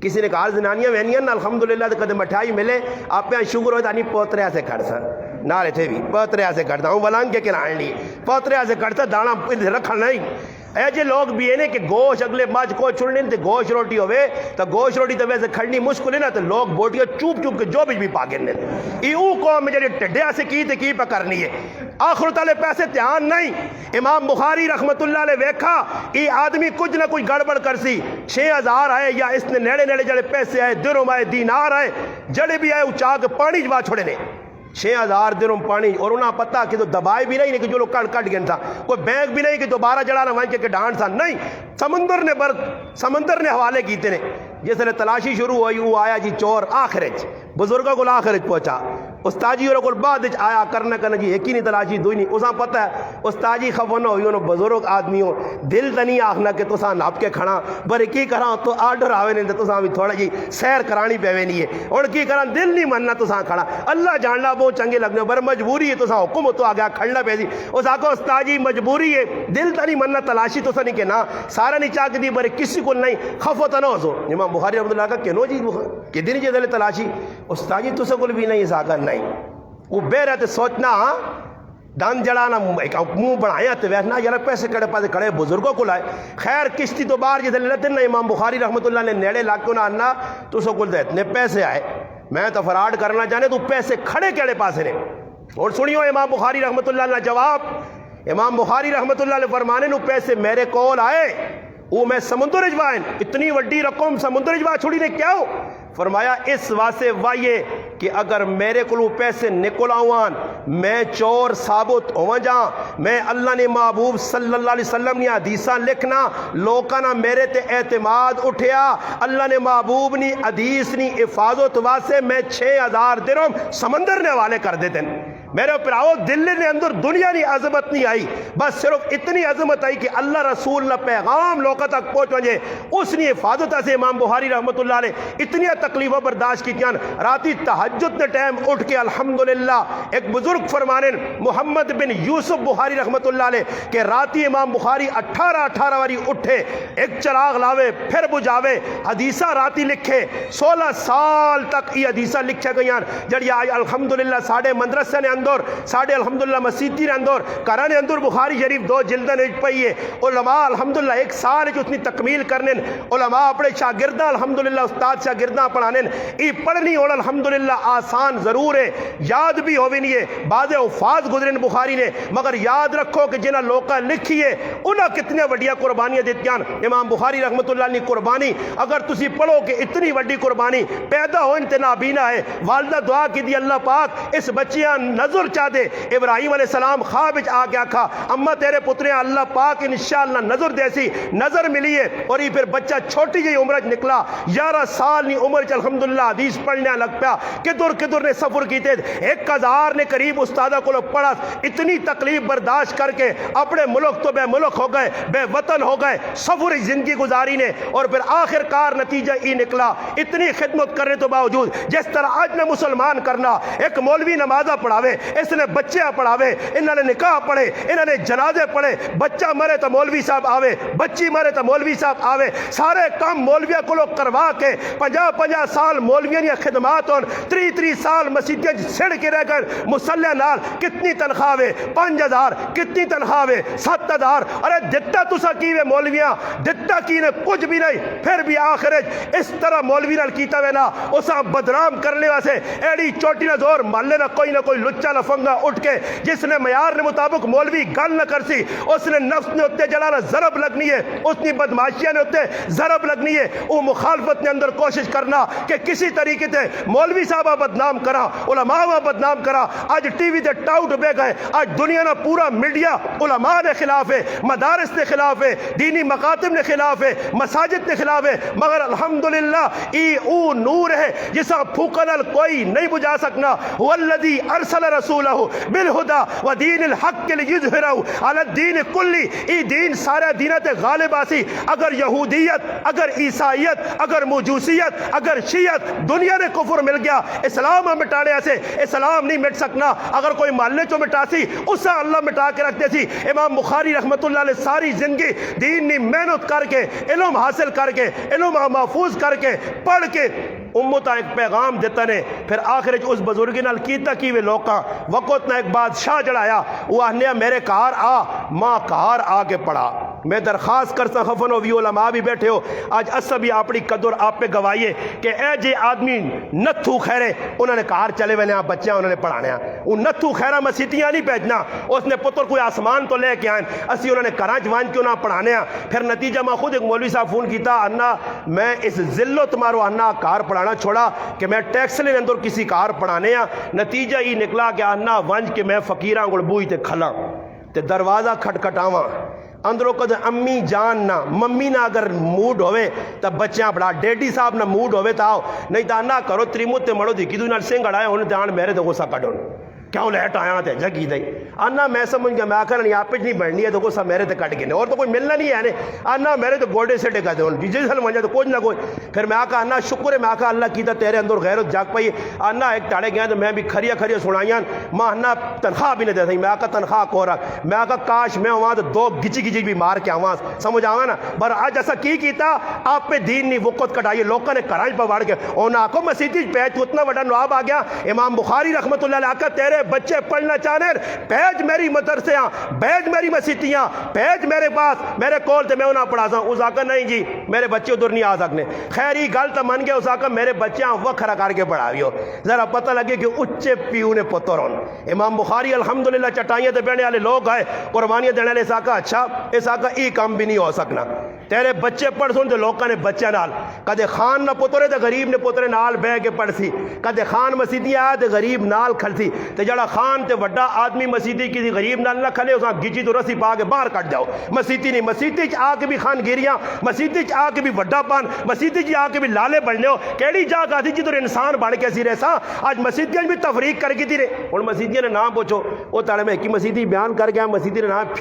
کسی نے کہا زنانیاں وینیاں نا الحمدللہ تو کدے مٹھائی ملے آپ پہ شکر ہوتا نہیں پوتریا سے کھڑ سر نارے تھے بھی پوتریا سے کھڑتا ہوں ولانگ کے کلائن لی پوتریا سے کھڑتا دانا رکھا نہیں اے جے لوگ بھی ہیں کہ گوشت اگلے مجھ کو چھڑنے تے گوشت روٹی ہوئے تو گوشت روٹی تو ویسے کھڑنی مشکل ہے نا، تو لوگ بوٹیاں چوپ چوپ کے جو بھی پا گرنے ای او قوم جڑے ٹڈیا سے کی تے کی پہ کرنی ہے، آخرت والے پیسے دھیان نہیں۔ امام بخاری رحمت اللہ علیہ ویکھا ای آدمی کچھ نہ کوئی گڑبڑ کرسی، 6000 آئے یا اس نے نیڑے نیڑے جڑے پیسے آئے، درہم آئے، دینار آئے، جڑے بھی آئے اچھا کے پانی جوا چھوڑے نے 6000 درہم پانی، اور انہاں پتہ کہ تو دبائے بھی نہیں کہ جو لوگ کٹ گئے تھا، کوئی بینک بھی نہیں کہ دوبارہ جڑانا وہاں کے ڈانٹ تھا، نہیں، سمندر نے حوالے کیتے نے۔ جس نے تلاشی شروع ہوئی وہ آیا جی چور آخرج، بزرگوں کو آخرج پہنچا، استاجی اور بعد آیا کرنا جی ایک ہی نہیں تلاشی دوئی نہیں، اساں پتہ ہے استاجی خفو نہ ہوئی انہوں بزرگ آدمی ہو دل تنی آخنا کہ تساں نپ کے کھڑا پر کی کراں تو آرڈر آوے نہیں تو تساں بھی تھوڑا جی سیر کرانی پہوے نہیں ہے، اور کی کراں دل نہیں مننا تساں کھڑا، اللہ جاننا بہت چنگے لگنے پر مجبوری ہے تساں حکم تو آ گیا کھڑنا پہ سی، اس آکو استاجی مجبوری ہے دل تنی مننا تلاشی تساں نہیں کہ نا سارا نہیں چاک دی پر کسی کو نہیں خفو تنہ ہو سو۔ امام بخاری رحمۃ اللہ کا کہنو جی کہ دن جی دل تلاشی استاجی تساں کو بھی نہیں ساکر نہیں، وہ بے رہتے سوچنا دان جڑانا منہ بڑھایا تو ویسنا یار پیسے کڑے پاسے کھڑے بزرگوں کو لائے، خیر کشتی تو باہر جیسے لیتے نا امام بخاری رحمۃ اللہ نے نیڑے لاکھوں نہ آنا تو سو کل دے اتنے پیسے آئے میں تو فراڈ کرنا چاہنے تو پیسے کھڑے کڑے پاسے نے، اور سنیو امام بخاری رحمۃ اللہ نے جواب، امام بخاری رحمۃ اللہ نے فرمانے نو پیسے میرے کول آئے وہ میں سمندر اجوائن اتنی وڈی رقم سمندر اجوا چھوڑی نے کیا ہو، فرمایا اس واسطے وائیے کہ اگر میرے کو پیسے نکل آوان میں چور ثابت ہوا جا، میں اللہ نے محبوب صلی اللہ علیہ وسلم نے حدیثاں لکھنا لوکاں نہ میرے تے اعتماد اٹھیا، اللہ نے محبوب نے حدیث نے حفاظت واسطے میں 6000 درہم سمندر نے حوالے کر دیتے ہیں۔ میرے پراؤ دل نے اندر دنیا کی عظمت نہیں آئی، بس صرف اتنی عظمت آئی کہ اللہ رسول کا پیغام لوگوں تک پہنچ وجے، اس نے حفاظت سے امام بخاری رحمۃ اللہ علیہ اتنی تکلیفوں برداشت کی جان، راتی تہجد نے ٹائم اٹھ کے الحمدللہ ایک بزرگ فرمانے محمد بن یوسف بخاری رحمۃ اللہ علیہ کہ راتی امام بخاری 18 واری اٹھے، ایک چراغ لاوے پھر بجھاوے، حدیثہ راتی لکھے، 16 سال تک یہ حدیثہ لکھے گئی جڑی آج الحمدللہ ساڑھے مدرسے نے اندر ساڑھے الحمدللہ مسیدی نے اندر کرانے اندر بخاری شریف 2 جلدیں نہیں پئی ہے، علماء الحمدللہ ایک سال جو اتنی تکمیل کرنے، علماء اپنے شاگردہ الحمدللہ استاد شاگردہ پڑھانے، ای پڑھنی اور الحمدللہ آسان ضرور ہے، یاد بھی ہوئی نہیں ہے، بعض الفاظ گزرن بخاری نے، مگر یاد رکھو کہ جنہ لوکا لکھی ہے انہاں کتنے وڈیاں قربانیاں دیتیاں۔ امام بخاری رحمۃ اللہ نے قربانی اگر تسی پڑھو کہ اتنی وڈی قربانی پیدا ہو انتنابینا ہے، والدہ دعا کی دی اللہ پاک اس بچیاں نظر چاہ دے، ابراہیم علیہ السلام خواب آ گیا کھا اما تیرے پترے اللہ پاک انشاءاللہ نظر دیسی، نظر ملی ہے، اور یہ پھر بچہ چھوٹی جی عمر نکلا 11 سال نی عمر الحمدللہ حدیث پڑھنے لگ پیا، کدھر نے سفر کیتے 1000 نے قریب استادہ کو پڑھا، اتنی تکلیف برداشت کر کے اپنے ملک تو بے ملک ہو گئے، بے وطن ہو گئے، سفر زندگی گزاری نے، اور پھر آخر کار نتیجہ ہی نکلا اتنی خدمت کرنے تو باوجود جس طرح آج میں مسلمان کرنا، ایک مولوی نمازہ پڑھاوے، اس نے بچے پڑھاوے، انہوں نے نکاح پڑھے، انہوں نے جنازے پڑھے، بچہ مرے تو مولوی صاحب آوے، بچی مرے تو مولوی صاحب آوے، سارے کام مولویہ کو لوگ کروا کے 50 سال مولویوں نے خدمات ہون، 30 سال مسیدیاں سڑ کے رہ کر مسلح نال کتنی تنخواہ ہے، 5000 کتنی تنخواہ ہے، 7000، ارے دتا تسا کیوے مولویاں دتا کی نے کچھ بھی نہیں، پھر بھی آخرت اس طرح مولوی نال کیتا وے نا اسا بدنام کرنے واسے ایڑی چوٹی نہ زور محلے نہ کوئی لچا لفنگا اٹھ کے جس نے معیار نے مطابق مولوی گل نہ کرسی، اس نے نفس نے اتے جلانا ضرب لگنی ہے، اس نے بدماشیاں نے اتے ضرب لگنی ہے، وہ مخالفت نے اندر کوشش کرنا کہ کسی طریقے سے مولوی صاحبہ بدنام کرا، علماء بدنام کرا، آج ٹی وی تے ٹاؤٹ بے گئے، آج دنیا نہ پورا میڈیا علماء نے خلاف ہے، مدارس نے خلاف ہے، دینی مکاتب نے خلاف ہے، مساجد نے خلاف ہے، مگر الحمدللہ ای او نور ہے جسا پھوکنل کوئی نہیں بجھا سکنا، والذی ارسل رسولہ بالہدا ودین الحق لیظہرہ علی الدین کلی، ای دین سارے دینت غالب آسی، اگر یہودیت اگر عیسائیت اگر موجوسیت اگر شیعت دنیا نے کفر مل گیا، اسلام مٹانے ایسے اسلام نہیں مٹ سکنا، اگر کوئی محلے چو مٹاسی اسے اللہ مٹا کے رکھتے سی۔ امام بخاری رحمت اللہ علیہ ساری زندگی دین نے محنت کر کے علم حاصل کر کے علم محفوظ کر کے پڑھ کے امتا ایک پیغام دیتا نے، پھر آخر اس بزرگی نال کیتا کیوے لوکاں وقت نہ ایک بادشاہ جڑایا، وہ آہنیا میرے کار آ، ماں کار آ کے پڑھا، میں درخواست کرتا خفن و وی علماء بھی بیٹھے ہو آج اسا بھی اپنی قدر آپ پہ گوائیے کہ اے جے آدمی نتھو خیرے انہوں نے کار چلے ہوئے بچیاں انہوں نے پڑھانے وہ نتھو خیرہ مسیتیاں نہیں بھیجنا اس نے پتر کوئی آسمان تو لے کے آئیں اسی انہوں نے کرانچ وان کیوں نہ پڑھانے پھر نتیجہ میں خود ایک مولوی صاحب فون کیتا انا میں اس ذلو تمہارو انا کار پڑھانا چھوڑا کہ میں ٹیکس لینے اندر کسی کار پڑھانے نتیجہ ہی نکلا کہ انا ونج کہ میں فقیراں گل بوئی تے کھلا تے دروازہ کھٹکھٹاواں اندروں کد امی جان نہ ممی نہ اگر موڈ ہوئے تب بچیاں بڑا ڈیڈی صاحب نہ موڈ ہوئے تا آؤ نہیں تا نہ کرو تریموت تے مڑو دی کدو نال سنگ اڑائے ہونے تے آن میرے تے غصہ کڈون کیوں لیٹ آیا تے جگی دئی انا میں سمجھ گیا میں آخر نہیں آپ نہیں بڑھنی ہے تو غصہ میرے تے کٹ گئے اور تو کوئی ملنا نہیں ہے نے انا میرے تے گوڑے سے ٹکا دے جس حل منجا تو کچھ نہ کوئی پھر میں آکا انا شکر ہے میں آکا اللہ کیتا تیرے اندر غیرت جاگ پائی انا ایک ٹاڑے گیا تو میں بھی کھریا سنائیاں ماں انا تنخواہ بھی نہیں دیتا میں آکا تنخواہ کو رہا میں آکا کاش میں وہاں تو دو گچی بھی مار کے آواز سمجھ آواں نا پر آج ایسا کی کیتا آپ پہ دین نہیں وقت کٹائیے لوگوں نے کرانچ پہ وڑ کے اونا آکو مسیدی پیج اتنا بڑا نواب آ گیا امام بخاری رحمت اللہ علیہ آکا تیرے بچے پڑھنا چاہنے پیج میری مدرسیاں بیج میری مسیتیاں پیج میرے پاس میرے کول تے میں انہاں پڑھا سا اس آکا نہیں جی میرے بچے ادھر نہیں آ سکنے خیری گل تو من گیا اس آکا میرے بچیاں وکھرا کر کے پڑھاوی ہو ذرا پتہ لگے کہ اچھے پیو نے پتر ہون امام بخاری الحمدللہ چٹائیاں تے بیٹھنے والے لوگ آئے قربانیاں دینے والے اس آکا اچھا اس آکا ای کام بھی نہیں ہو سکنا تیرے بچے پڑھ سن تے لوگاں نے بچے نال کدے خان نہ پترے تے غریب نے پترے نال بہ کے پڑھ سی کدے خان مسیدی آیا تے غریب نال کھل سی تے جڑا خان تے وڈا آدمی مسیدی کسی غریب نال نہ کھلے اساں گچی تو رسی پا کے باہر کٹ جاؤ مسیدی نہیں مسیدی چ آ کے بھی خان گیریاں مسیدی چ آ کے بھی وڈا پان مسیدی چ آ کے بھی لالے بڑھنے ہو کیڑی جگہ تھی جدھر انسان بن کے سی رہسا آج مسیدیاں بھی تفریق کر کے تھی رہے ہن مسیدیاں نے نام پوچھو وہ تاڑے میں کی مسیدی بیان کر گیا مسیدی نے نام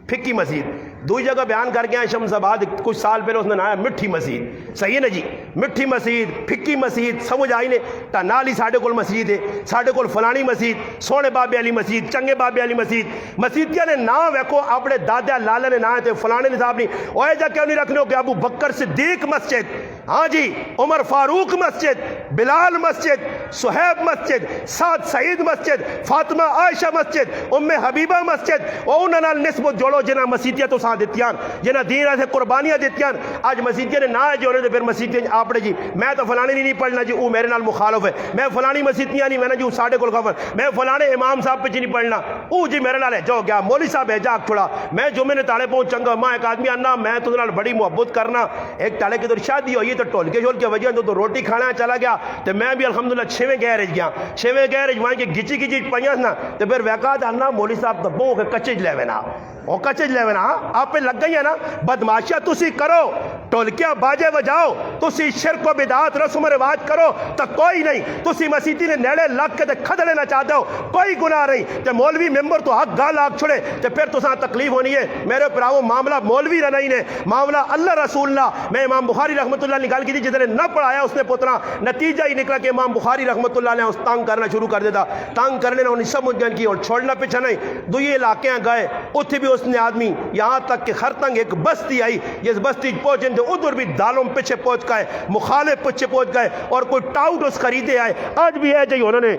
پھکی مسجد دوئی جگہ بیان کر گیا شمس آباد کچھ سال پہلے اس نے نام مٹھی مسجد صحیح ہے نا جی مٹھی مسجد پھکی مسجد سمجھ آئی نے تا نالی ساڑھے کول مسجد ہے ساڑھے کول فلانی مسجد سونے بابے علی مسجد چنگے بابے علی مسجد مسجدیاں نے نام ویکھو اپنے دادا لالا نے نام تے فلانے نے صاحب نہیں اوے جا کیوں نہیں رکھنے ہو کہ ابو بکر صدیق مسجد ہاں جی عمر فاروق مسجد بلال مسجد صہیب مسجد سعد سعید مسجد فاطمہ عائشہ مسجد ام حبیبہ مسجد انہاں نال نسبت جوڑو جنہاں مسجدیاں تو ساتھ دیتیاں جنہاں دین سے قربانیاں دیتیاں آج مسجدیاں نے نہ جوڑے تو پھر مسجدیاں آپ جی میں تو فلانے نہیں پڑھنا جی وہ میرے نال مخالف ہے میں فلانی مسجدیاں نہیں میں نے جی ساڑھے کول خبر میں فلانے امام صاحب پہ جی نہیں پڑھنا وہ جی میرے نال ہے جو گیا مولوی صاحب ہے جا چھوڑا میں جمعے نے تاڑے پہنچ چنگا ماں ایک آدمی آنا میں تو نال بڑی محبت کرنا ایک تاڑے کی تو شادی ہوئی تو ٹول کے وجہ تو روٹی کھانا چلا گیا تو میں بھی الحمدللہ 6ویں گیرج گیا 6ویں گیرج وہاں کے گچی پہنچ نا تو پھر ویکات آنا مولوی صاحب تو بہو کے کچج لے وینا وہ کچج لے وینا آپ پہ لگ گئی ہے نا بدماشیاں تسی کرو ٹولکیاں باجے بجاؤ تسی شرک و بدعات رسم و رواج کرو تو کوئی نہیں تسی مسیدی نے نیڑے لگ کے کھدڑے نہ چاہتے ہو کوئی گناہ نہیں تے مولوی ممبر تو حق گال آگ چھڑے تے پھر تساں تکلیف ہونی ہے میرے پراؤ معاملہ مولوی نہ نہیں نے معاملہ اللہ رسول اللہ میں امام بخاری رحمت اللہ نکال کی تھی جس نے نہ پڑھایا اس نے پترا نتیجہ ہی نکلا کہ امام بخاری رحمت اللہ نے اس تنگ کرنا شروع کر دیتا تنگ کرنے انہیں سب مجھن کی اور چھوڑنا پیچھے نہیں دوئی علاقے گئے اتھے بھی اس نے آدمی یہاں تک کہ خرطنگ ایک بستی آئی جس بستی پہنچیں تو ادھر بھی دالوں پیچھے پہنچ گئے مخالف پیچھے پہنچ گئے اور کوئی ٹاؤٹ اس خریدے آئے آج بھی ہے جو انہوں نے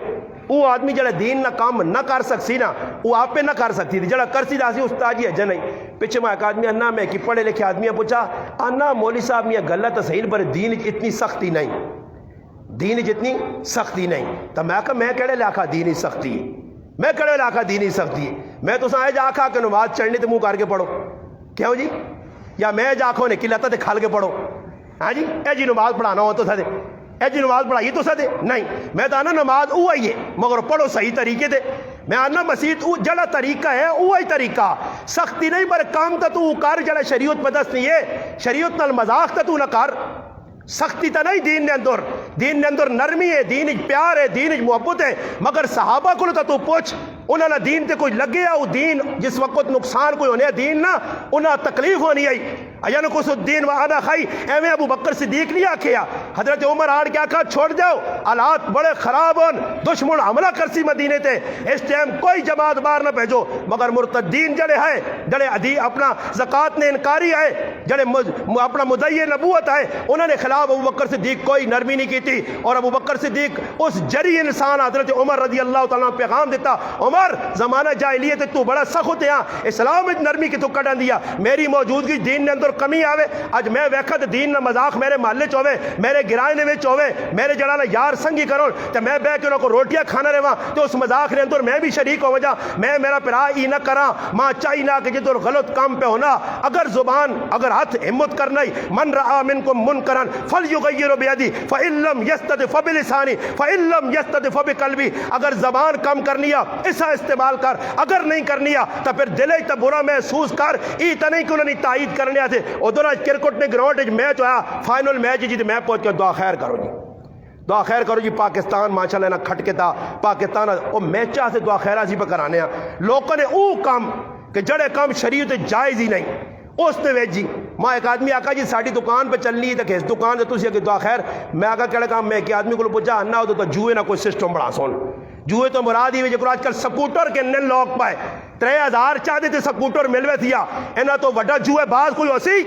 وہ آدمی جڑا دین نہ کام نہ کر سکسی نا وہ آپ پہ نہ کر سکتی تھی جڑا کرسی دا سی استاد جی ہے جنہیں پیچھے میں ایک آدمی انا میں کہ پڑھے لکھے آدمی پوچھا انا مولوی صاحب نے غلط صحیح پر دین اتنی سختی نہیں دین جتنی سختی نہیں تو میں کہا میں کہڑے لاکھا دینی سختی میں کہڑے لاکھا دینی سختی میں تو سائے جا کھا کہ نماز چڑھنی تو منہ کر کے پڑھو کیوں جی یا میں جا کھو نے کلتا تے کھال کے پڑھو ہاں جی اے جی نماز پڑھانا ہو تو سدے اے جی نماز پڑھائی تو سدے نہیں میں تو آنا نماز او آئی ہے مگر پڑھو صحیح طریقے دے میں آنا مسیح جڑا طریقہ ہے وہی طریقہ سختی نہیں پر کام تو کر جڑا شریعت پدس نہیں ہے شریعت نال مذاق تو نہ کر سختی تا نہیں دین نے اندر نرمی ہے دین پیار ہے دین محبت ہے مگر صحابہ کو تو پوچھ انہوں نے دین تے کوئی لگے وہ دین جس وقت نقصان کوئی ہونے دین نہ انہاں تکلیف ہونی آئی ایان کو الدین وانا خائی ایویں ابو بکر صدیق نہیں آکھیا حضرت عمر آڑ کے آکھا چھوڑ جاؤ حالات بڑے خراب ہون دشمن حملہ کرسی مدینے تے اس ٹائم کوئی جماعت باہر نہ بھیجو مگر مرتدین جڑے ہے جڑے ادھی اپنا زکات نے انکاری ہے جڑے اپنا مدعی نبوت ہے انہوں نے خلاف ابو بکر صدیق کوئی نرمی نہیں کی تھی اور ابو بکر صدیق اس جری انسان حضرت عمر رضی اللہ تعالیٰ نے پیغام دیتا عمر زمانہ جاہلیت تو بڑا سخت ہے اسلام میں نرمی کی تو کڈن دیا میری موجودگی دین نے اندر کمی آوے اج میں ویکھا تے دین نہ مذاق میرے محلے چ ہوے میرے گرانے وچ ہوے میرے جڑا نا یار سنگی کرو تے میں بہ کے انہاں کو روٹیاں کھانا رہواں تے اس مذاق نے اندر میں بھی شریک ہو جا میں میرا پرا ای نہ کراں ماں چاہی نہ کہ جدر غلط کام پہ ہونا اگر زبان اگر ہاتھ ہمت کرنا ہی من رآ منکم منکرا فلیغیر بیدی فإن لم یستطع فبلسانی فإن لم یستطع فبقلبی اگر زبان کم کرنی ایسا استعمال کر اگر نہیں کرنی تو پھر دل تا برا محسوس کر ای تا نہیں کہ انہوں نے تائید کرنے تھے ادھر آج کرکٹ نے گراؤنڈ میچ ہویا فائنل میچ جی میں پہنچ کے دعا خیر کرو جی دعا خیر کرو جی پاکستان ماشاءاللہ نہ کھٹ کے تھا پاکستان او میچا سے دعا خیرہ سی پہ کرانے لوگوں نے او کام کہ جڑے کام شریعت جائز ہی نہیں اس نے ویج جی ماں ایک آدمی آکا جی ساڑی دکان پہ چلنی ہے کہ اس دکان سے تسی کہ دعا خیر میں آکا کہڑے کام میں کہ آدمی کو پوچھا نہ ہو تو جوئے نہ کوئی سسٹم بڑا سون جوئے تو مراد ہی وجہ آج کل سکوٹر کے نن لوگ پائے 3000 چاہتے تھے سکوٹر ملوے تھیا اینا تو وڈا جوئے باز کوئی ہو سی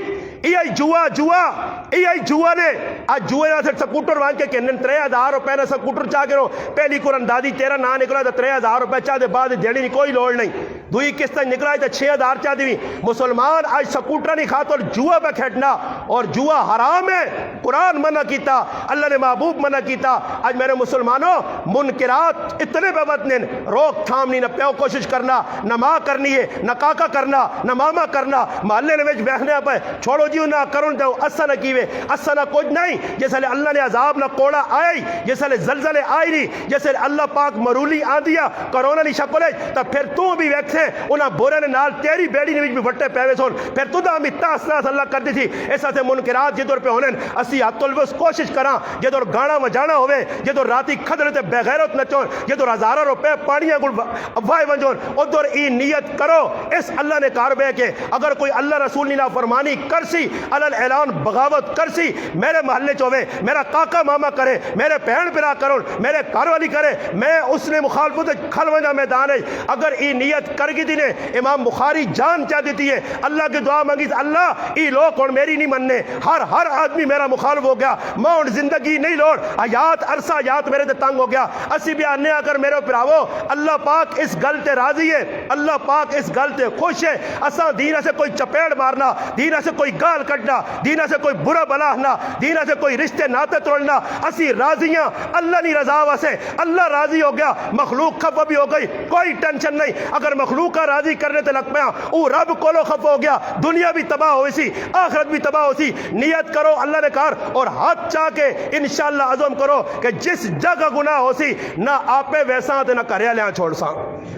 ای جوا نے آج جوئے نہ سے سکوٹر وہاں کے نن 3000 روپے نہ سکوٹر چاہ کے رو پہلی قرآن دادی تیرا نہ نکلا تو 3000 روپے چاہ دے بعد دیڑی نہیں کوئی لوڑ نہیں دوئی قسط نکلا ہے تو 6000 چاہ دی مسلمان آج سکوٹر نہیں کھاتا اور جوا پہ کھیٹنا اور جوا حرام ہے قرآن منع کیتا اللہ نے محبوب منع کیتا آج میرے مسلمانوں منکرات اتنے بے وطن روک تھام نہیں نہ پیو کوشش کرنا نہ ماں کرنی ہے نہ کاکا کرنا نہ ماما کرنا محلے نے ویچ بیخنے پہ چھوڑو جیو نہ کرن دو اسا نہ کیوے اسا نہ کچھ نہیں جیسے اللہ نے عذاب نہ کوڑا آئی جیسے زلزلے آئی نہیں جیسے اللہ پاک مرولی آن دیا کرونا نہیں شکلے تو پھر تو بھی ویکھے انہاں بورے نے نال تیری بیڑی نے بھی وٹے پیوے سون پھر تو دا ہمیں تاس ناس اللہ کر دی تھی ایسا سے منکرات جدور پہ ہونے اسی حت الوس کوشش کراں جدور گانا وجانا ہوئے جدور راتی کھدر تے بغیرت نچون جدور ہزارہ روپے پانیاں گل افوائی ونجون ادھر ای نیت کرو اس اللہ نے کار بے کے اگر کوئی اللہ رسول نینا فرمانی کرسی علل اعلان بغاوت کرسی میرے محلے چوے میرا کاکا ماما کرے میرے پہن پرا کرو میرے کار والی کرے میں اس نے مخالفت کھل ونجا میدان ہے اگر ای نیت کر گی دینے امام بخاری جان چاہ دیتی ہے اللہ کی دعا مانگی اللہ ای لوگ اور میری نہیں مننے ہر آدمی میرا مخالف ہو گیا میں زندگی نہیں لوڑ آیات عرصہ آیات میرے تے تنگ ہو گیا اسی بھی آنے آ کر میرے پراو اللہ پاک اس گل تے راضی ہے اللہ پاک اس گل تے خوش ہے اساں دینہ سے کوئی چپیڑ مارنا دینہ سے کوئی گال کٹنا دینہ سے کوئی برا بلاہنا دینہ سے کوئی رشتے ناتے توڑنا اسی راضیاں اللہ نہیں رضا واسے اللہ راضی ہو گیا مخلوق خفا بھی ہو گئی کوئی ٹینشن نہیں اگر مخلوق کا راضی کرنے تے لگ پیا او رب کولو خفا ہو گیا دنیا بھی تباہ ہوئی سی آخرت بھی تباہ ہوئی سی نیت کرو اللہ نے کار اور ہاتھ چاہ کے انشاءاللہ عزم کرو کہ جس جگہ گناہ ہو سی نہ آپے ویسا تے نہ کریا لیاں چھوڑ ساں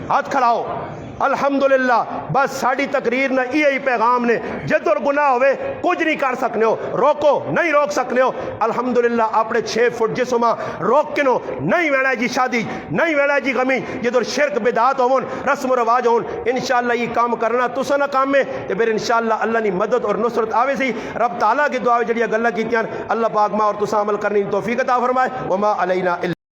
ہاتھ کھڑاؤ الحمدللہ بس ساڑی تقریر نہ یہی پیغام نے جد اور گناہ ہوئے کچھ نہیں کر سکنے ہو روکو نہیں روک سکنے ہو الحمدللہ اپنے 6 فٹ جسمہ روک کنو نہیں ویڑا جی شادی نہیں ویڑا جی غمی جد اور شرک بدعات ہون رسم و رواج ہون انشاءاللہ یہ کام کرنا تو سنہ کام میں تو پھر انشاءاللہ اللہ نے مدد اور نصرت آوے سی رب تعالیٰ کی دعا جڑی گلہ کیتیاں اللہ پاک ماں اور تسا عمل کرنی توفیق عطا فرمائے وما علینا